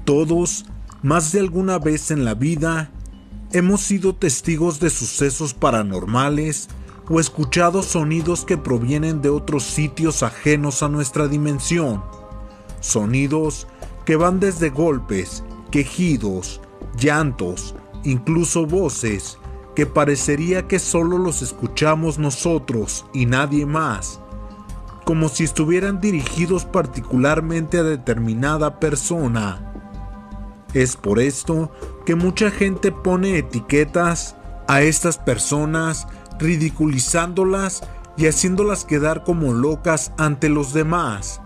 Todos, más de alguna vez en la vida, hemos sido testigos de sucesos paranormales o escuchado sonidos que provienen de otros sitios ajenos a nuestra dimensión. Sonidos que van desde golpes, quejidos, llantos, incluso voces que parecería que solo los escuchamos nosotros y nadie más, como si estuvieran dirigidos particularmente a determinada persona. Es por esto que mucha gente pone etiquetas a estas personas, ridiculizándolas y haciéndolas quedar como locas ante los demás,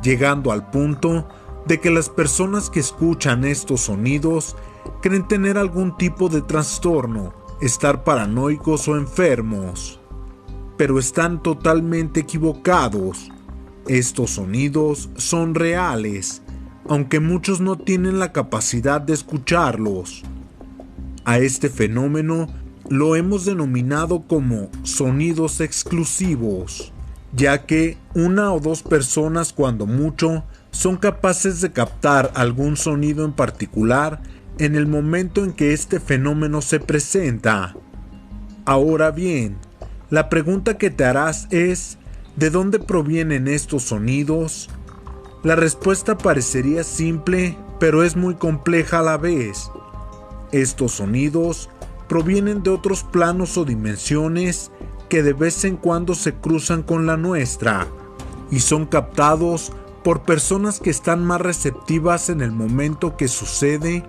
llegando al punto de que las personas que escuchan estos sonidos creen tener algún tipo de trastorno, estar paranoicos o enfermos. Pero están totalmente equivocados. Estos sonidos son reales, aunque muchos no tienen la capacidad de escucharlos. A este fenómeno lo hemos denominado como sonidos exclusivos, ya que una o dos personas, cuando mucho, son capaces de captar algún sonido en particular en el momento en que este fenómeno se presenta. Ahora bien, la pregunta que te harás es: ¿de dónde provienen estos sonidos? La respuesta parecería simple, pero es muy compleja a la vez. Estos sonidos provienen de otros planos o dimensiones que de vez en cuando se cruzan con la nuestra y son captados por personas que están más receptivas en el momento que sucede,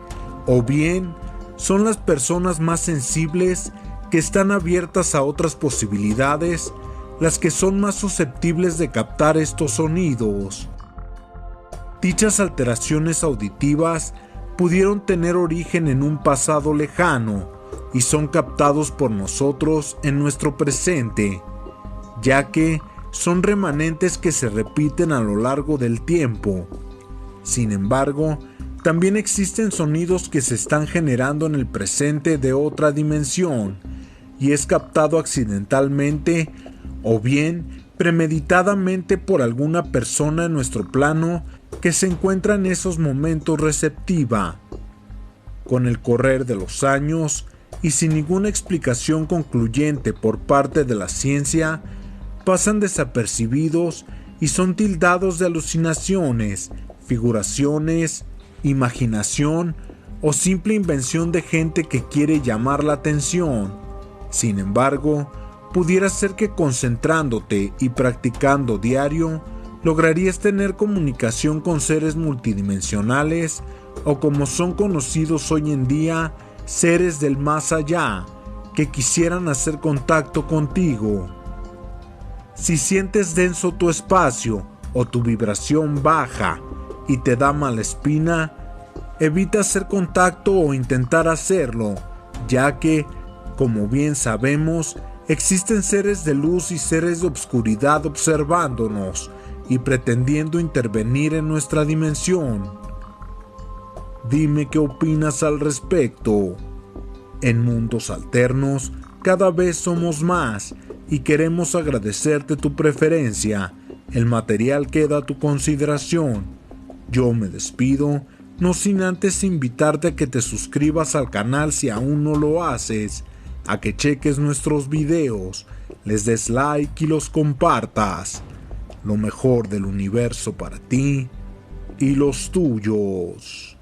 o bien son las personas más sensibles que están abiertas a otras posibilidades las que son más susceptibles de captar estos sonidos. Dichas alteraciones auditivas pudieron tener origen en un pasado lejano y son captados por nosotros en nuestro presente, ya que son remanentes que se repiten a lo largo del tiempo. Sin embargo, también existen sonidos que se están generando en el presente de otra dimensión y es captado accidentalmente o bien premeditadamente por alguna persona en nuestro plano que se encuentra en esos momentos receptiva. Con el correr de los años y sin ninguna explicación concluyente por parte de la ciencia, pasan desapercibidos y son tildados de alucinaciones, figuraciones, imaginación o simple invención de gente que quiere llamar la atención. Sin embargo, pudiera ser que concentrándote y practicando diario, lograrías tener comunicación con seres multidimensionales o, como son conocidos hoy en día, seres del más allá, que quisieran hacer contacto contigo. Si sientes denso tu espacio o tu vibración baja y te da mala espina, evita hacer contacto o intentar hacerlo, ya que, como bien sabemos, existen seres de luz y seres de obscuridad observándonos y pretendiendo intervenir en nuestra dimensión. Dime qué opinas al respecto. En Mundos Alternos cada vez somos más y queremos agradecerte tu preferencia. El material queda a tu consideración. Yo me despido, no sin antes invitarte a que te suscribas al canal si aún no lo haces, a que cheques nuestros videos, les des like y los compartas. Lo mejor del universo para ti y los tuyos.